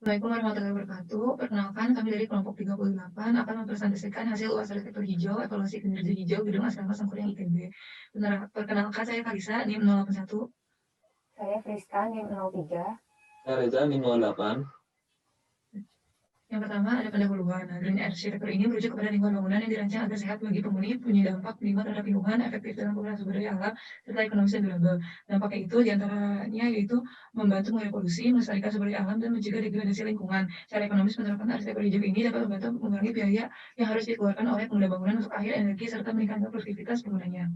Assalamualaikum warahmatullahi wabarakatuh. Perkenalkan, kami dari kelompok 38 akan mempresentasikan hasil UAS arsitektur hijau, evaluasi kinerja hijau Gedung Asrama Sangkuriang ITB. Perkenalkan, saya Kalisa, NIM 081. Saya Friska, NIM 03. Saya Reza, NIM 08. Yang pertama ada pendahuluan. Green arsitektur ini merujuk kepada lingkungan bangunan yang dirancang agar sehat bagi penghuni, punya dampak minimal terhadap lingkungan, efektif dalam penggunaan sumber daya alam, serta ekonomis dan durable. Dampaknya itu diantaranya yaitu membantu mengurangi polusi, melestarikan sumber daya alam, dan mencegah degradasi lingkungan. Secara ekonomis, penerapan arsitektur hijau ini dapat membantu mengurangi biaya yang harus dikeluarkan oleh pengguna bangunan untuk air, energi, serta meningkatkan produktivitas penggunanya.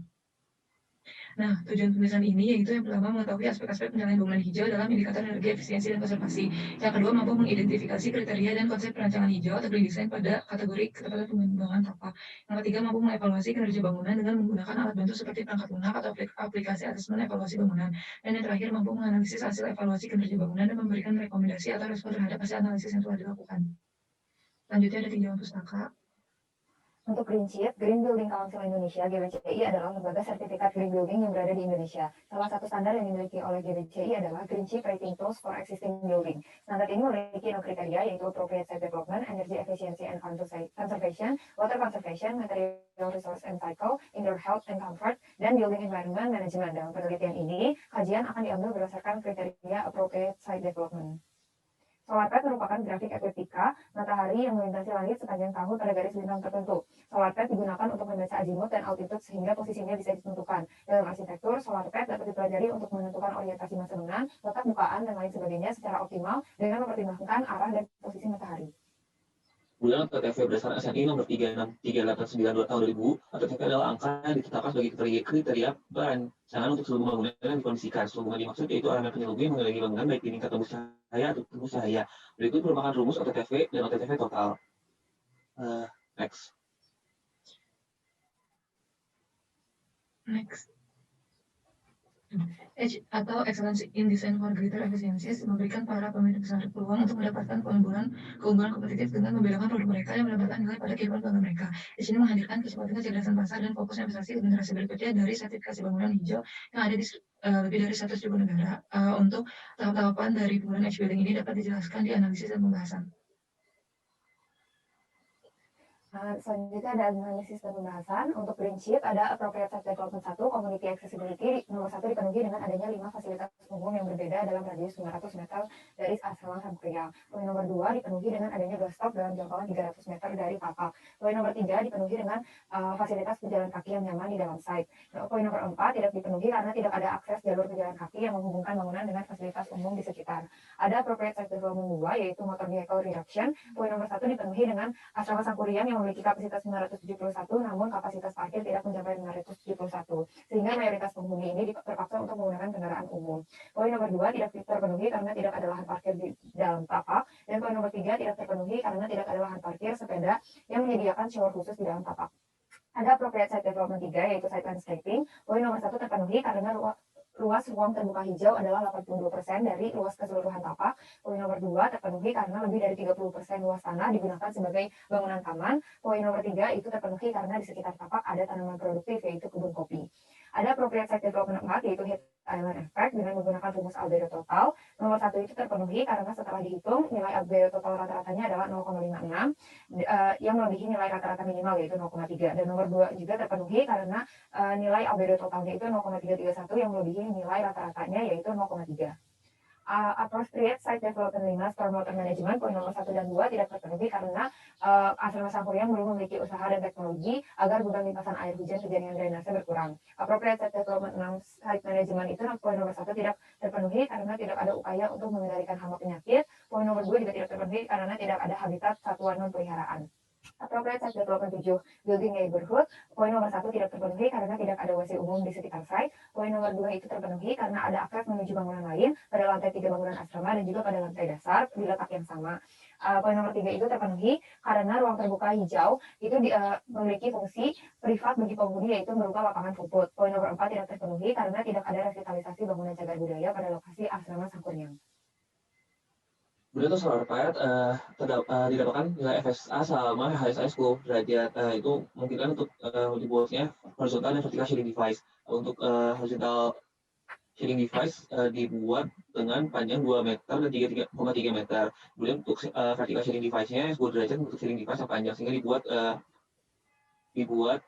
Nah, tujuan penulisan ini yaitu yang pertama mengetahui aspek-aspek penyalahan bangunan hijau dalam indikator energi efisiensi dan konservasi. Yang kedua, mampu mengidentifikasi kriteria dan konsep perancangan hijau atau green design pada kategori ketepatan pengembangan tapak. Yang ketiga, mampu mengevaluasi kinerja bangunan dengan menggunakan alat bantu seperti perangkat lunak atau aplikasi asesmen evaluasi bangunan. Dan yang terakhir, mampu menganalisis hasil evaluasi kinerja bangunan dan memberikan rekomendasi atau respon terhadap hasil analisis yang telah dilakukan. Selanjutnya ada tinjauan pustaka. Untuk Green Sheet, Green Building Council Indonesia (GBCI) adalah lembaga sertifikat Green Building yang berada di Indonesia. Salah satu standar yang dimiliki oleh GBCI adalah Green Sheet Rating Tools for Existing Building. Standar ini memiliki 6 kriteria, yaitu Appropriate Site Development, Energy Efficiency and Conservation, Water Conservation, Material Resource and Cycle, Indoor Health and Comfort, dan Building Environment Management. Dalam penelitian ini, kajian akan diambil berdasarkan kriteria Appropriate Site Development. SolarPad merupakan grafik ekliptika matahari yang melintasi langit sepanjang tahun pada garis bintang tertentu. SolarPad digunakan untuk membaca azimut dan altitude sehingga posisinya bisa ditentukan. Dalam arsitektur, SolarPad dapat dipelajari untuk menentukan orientasi masa bangunan, letak bukaan, dan lain sebagainya secara optimal dengan mempertimbangkan arah dan posisi matahari. Kemudian TTV berdasarkan SNI nomor 36392 tahun 2000, TTV adalah angka yang ditetapkan sebagai kriteria perancangan untuk seluruh bangunan yang dikondisikan. Seluruh bangunan dimaksud yaitu elemen penyelubung yang mengelilingi bangunan baik di tingkat tembus cahaya atau tembus cahaya. Berikut merupakan rumus OTTV dan OTTV total. Next. Edge atau Excellence in Design for Greater Efficiencies memberikan para pemilik pesantren peluang untuk mendapatkan keunggulan kompetitif dengan membedakan produk mereka yang mendapatkan nilai pada kehidupan pelanggan mereka. Edge ini menghadirkan kecepatan kecerdasan pasar dan fokus investasi ke generasi berikutnya dari sertifikasi bangunan hijau yang ada di lebih dari 100.000 negara. Untuk tahap-tahapan dari penggunaan Edge Building ini dapat dijelaskan di analisis dan pembahasan. Selanjutnya ada analisis dan pembahasan. Untuk Green Sheet ada Appropriate Site Development 1, Community Accessibility nomor 1 dipenuhi dengan adanya 5 fasilitas umum yang berbeda dalam radius 900 meter dari asrama Sangkuriang. Poin nomor 2 dipenuhi dengan adanya bus stop dalam jangkauan 300 meter dari tapak. Poin nomor 3 dipenuhi dengan fasilitas pejalan kaki yang nyaman di dalam site. Poin nomor 4 tidak dipenuhi karena tidak ada akses jalur pejalan kaki yang menghubungkan bangunan dengan fasilitas umum di sekitar. Ada Appropriate Site Development 2 yaitu Motor Vehicle Reduction. Poin nomor 1 dipenuhi dengan asrama Sangkuriang yang memiliki kapasitas 971, namun kapasitas parkir tidak mencapai 571, sehingga mayoritas penghuni ini terpaksa untuk menggunakan kendaraan umum. Poin nomor 2 tidak terpenuhi karena tidak ada lahan parkir di dalam tapak, dan poin nomor 3 tidak terpenuhi karena tidak ada lahan parkir sepeda yang menyediakan shower khusus di dalam tapak. Ada Appropriate Site Development 3 yaitu Site Landscaping. Poin nomor 1 terpenuhi karena luas ruang terbuka hijau adalah 82% dari luas keseluruhan tapak. Poin nomor 2 terpenuhi karena lebih dari 30% luas tanah digunakan sebagai bangunan taman. Poin nomor 3 itu terpenuhi karena di sekitar tapak ada tanaman produktif yaitu kebun kopi. Ada Appropriate Site Development 4 yaitu Heat Island Effect dengan menggunakan rumus albedo total. Nomor 1 itu terpenuhi karena setelah dihitung nilai albedo total rata-ratanya adalah 0,56 yang melebihi nilai rata-rata minimal yaitu 0,3. Dan nomor 2 juga terpenuhi karena nilai albedo totalnya itu 0,331 yang melebihi nilai rata-ratanya yaitu 0,3. Appropriate Site Development 5 Stormwater Management poin nomor 1 dan 2 tidak terpenuhi karena asrama Sangkuriang belum memiliki usaha dan teknologi agar beban limpasan air hujan ke jaringan drainase berkurang. Appropriate Site Development 6 Site Management itu poin nomor 1 tidak terpenuhi karena tidak ada upaya untuk mengendalikan hama penyakit. Poin nomor 2 juga tidak terpenuhi karena tidak ada habitat satwa non peliharaan. Appropriate Site Development 7 Building Neighborhood. Poin nomor 1 tidak terpenuhi karena tidak ada WC umum di sekitar site. Poin nomor 2 itu terpenuhi karena ada akses menuju bangunan lain pada lantai 3 bangunan asrama dan juga pada lantai dasar di letak yang sama. Poin nomor 3 itu terpenuhi karena ruang terbuka hijau itu memiliki fungsi privat bagi penghuni yaitu berupa lapangan rumput. Poin nomor 4 tidak terpenuhi karena tidak ada revitalisasi bangunan cagar budaya pada lokasi asrama Sangkuriang. Kemudian untuk SolarPad didapatkan nilai FSA sama HSI 10 derajat. Itu memungkinkan untuk dibuatnya horizontal dan vertical shading device. Untuk horizontal shading device dibuat dengan panjang 2 meter dan 3,3 meter. Kemudian untuk vertical shading device-nya 10 derajat untuk shading device yang panjang, sehingga dibuat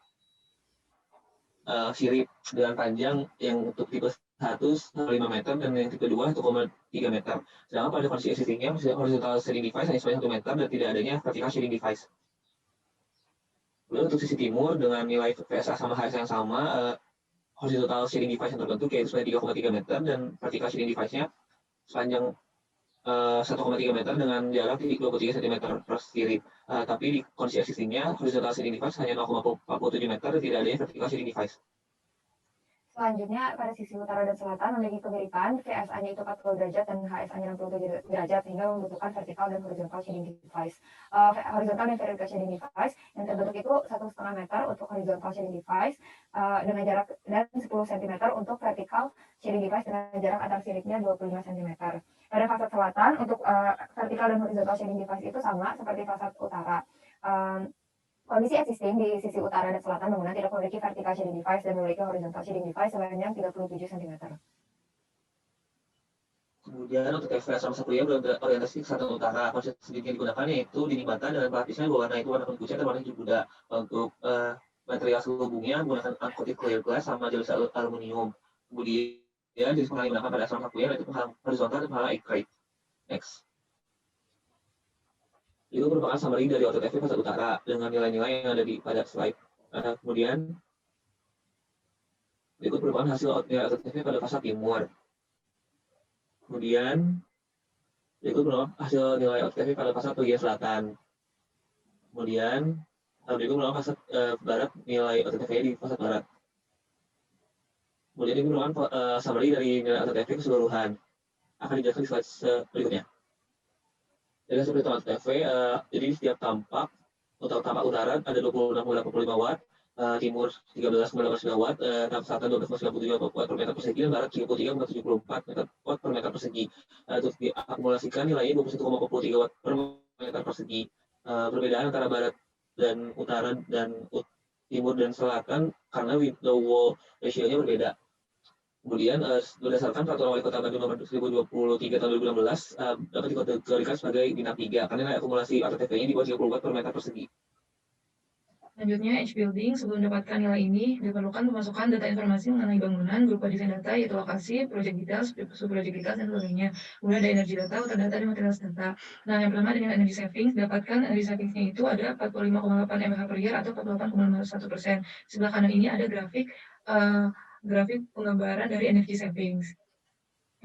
sirip dengan panjang yang untuk tipe 1,5 meter dan yang tipe 2 1,3 meter. Sedangkan pada kondisi existing-nya horizontal shading device hanya sepanjang 1 meter dan tidak adanya vertical shading device. Kemudian untuk sisi timur dengan nilai VSA sama HS yang sama, horizontal shading device yang terbentuk yaitu sepanjang 3,3 meter dan vertical shading device-nya sepanjang 1,3 meter dengan jarak 23 cm per sirip. Tapi di kondisi existing-nya horizontal shading device hanya 0,47 meter dan tidak adanya vertical shading device. Selanjutnya, pada sisi utara dan selatan memiliki kemiripan, VSA-nya itu 40 derajat dan HSA-nya 67 derajat, sehingga membutuhkan vertical dan horizontal shading device. Horizontal dan vertical shading device yang terbentuk itu 1,5 meter untuk horizontal shading device dengan jarak dan 10 cm untuk vertical shading device dengan jarak antar siripnya 25 cm. Pada fasad selatan, untuk vertical dan horizontal shading device itu sama seperti fasad utara. Kondisi existing di sisi utara dan selatan bangunan tidak memiliki vertical shading device dan memiliki horizontal shading device sepanjang 37 cm. Kemudian untuk TV asrama Sapria berorientasi ke selatan utara. Konsep yang digunakan yaitu dinding bata dengan pelapisnya dua warna, itu warna kuning kucing dan warna hijau muda. Untuk material selubungnya menggunakan uncoated clear glass sama jenis aluminium. Kemudian jenis penghalang yang digunakan pada asrama Sapria yaitu penghalang horizontal dan penghalang acrylic. Next. Itu merupakan summary dari AutoTV fasad utara dengan nilai-nilai yang ada pada slide. Kemudian berikut merupakan hasil nilai AutoTV pada fasad timur. Kemudian berikut merupakan hasil nilai AutoTV pada fasad bagian selatan. Kemudian berikut merupakan fasad barat, nilai AutoTV di fasad barat. Kemudian ini merupakan summary dari nilai AutoTV keseluruhan. Akan dijelaskan di slide berikutnya. Jadi seperti AutoTV, jadi di setiap tampak, untuk tampak utara ada 26,85 watt, timur 13,18 watt, selatan 12,97 watt per meter persegi, dan barat 33,74 watt per meter persegi. Untuk diakumulasikan nilainya 21,43 watt per meter persegi. Perbedaan antara barat dan utara dan timur dan selatan karena window wall ratio-nya berbeda. Kemudian berdasarkan peraturan wali kota Bandung nomor 1023 tahun 2016 dapat dikategorikan sebagai bintang 3 karena nilai akumulasi AutoTV-nya di bawah 30 watt per meter persegi. Selanjutnya, Edge Building. Sebelum mendapatkan nilai ini, diperlukan pemasukan data informasi mengenai bangunan berupa desain data, yaitu lokasi, project details, sub-project details, dan sebagainya. Kemudian ada energi data, utang data, dan materials data. Nah, yang pertama dengan energy savings, dapatkan energy savings-nya itu ada 45,8 mAh per year atau 48,01%. Sebelah kanan ini ada grafik penggambaran dari energy savings.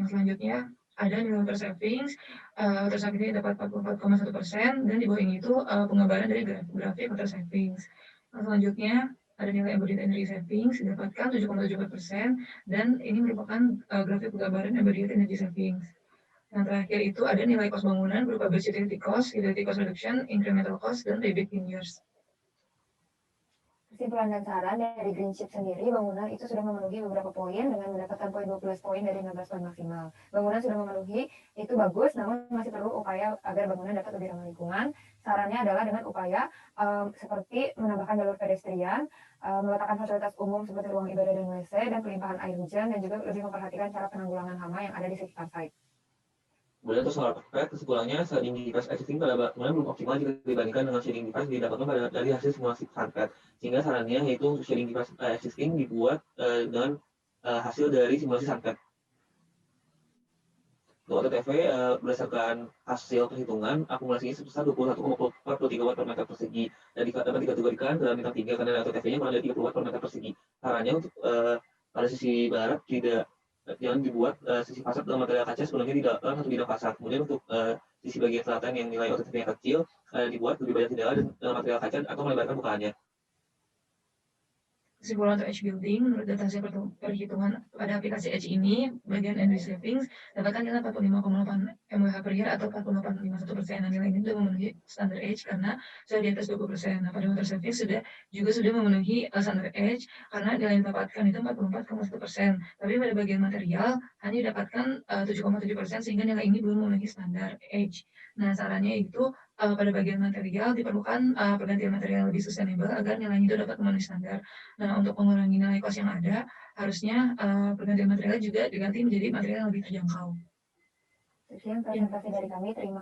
Yang selanjutnya ada nilai water savings. Water savings ini dapat 44,1% dan di bawah ini itu penggambaran dari grafik water savings. Yang selanjutnya ada nilai embodied energy savings didapatkan 7,74% dan ini merupakan grafik penggambaran embodied energy savings. Yang terakhir itu ada nilai kos bangunan berupa base utility cost reduction, incremental cost, dan payback in years. Kesimpulan dan saran dari Greenship sendiri, bangunan itu sudah memenuhi beberapa poin dengan mendapatkan poin 12 poin dari 15 poin maksimal. Bangunan sudah memenuhi, itu bagus, namun masih perlu upaya agar bangunan dapat lebih ramah lingkungan. Sarannya adalah dengan upaya seperti menambahkan jalur pedestrian, meletakkan fasilitas umum seperti ruang ibadah dan WC, dan pelimpahan air hujan, dan juga lebih memperhatikan cara penanggulangan hama yang ada di sekitar site. Kemudian untuk solar pack, kesimpulannya shading device existing pada bangunan belum optimal jika dibandingkan dengan shading device didapatkan dari hasil simulasi sunpad. Sehingga sarannya yaitu untuk shading device existing dibuat dengan hasil dari simulasi sunpad. Untuk AutoTV berdasarkan hasil perhitungan akumulasinya sebesar 21,43 watt per meter persegi dan dapat dikategorikan dalam bintang 3 karena AutoTV-nya kurang dari 30 watt per meter persegi. Sarannya untuk pada sisi barat jangan dibuat sisi fasad dengan material kaca sebelumnya di dalam satu bidang fasad. Kemudian untuk sisi bagian selatan yang nilai AutoTV-nya kecil dibuat lebih banyak jendela dengan material kaca atau melebarkan bukaannya. Kesimpulan untuk Edge Building, menurut data hasil perhitungan pada aplikasi Edge ini, bagian energy savings dapatkan nilai 45,8 mAh per year atau 48,51%. Nah, nilai ini sudah memenuhi standar Edge karena sudah di atas 20%. Nah, pada water savings juga sudah memenuhi standar Edge karena nilai yang didapatkan itu 44,1%. Tapi pada bagian material hanya didapatkan 7,7% sehingga nilai ini belum memenuhi standar Edge. Nah, sarannya itu pada bagian material diperlukan pergantian material yang lebih sustainable agar nilainya itu dapat memenuhi standar. Nah, untuk mengurangi nilai kos yang ada, harusnya pergantian materialnya juga diganti menjadi material yang lebih terjangkau. Sekian presentasi dari kami. Terima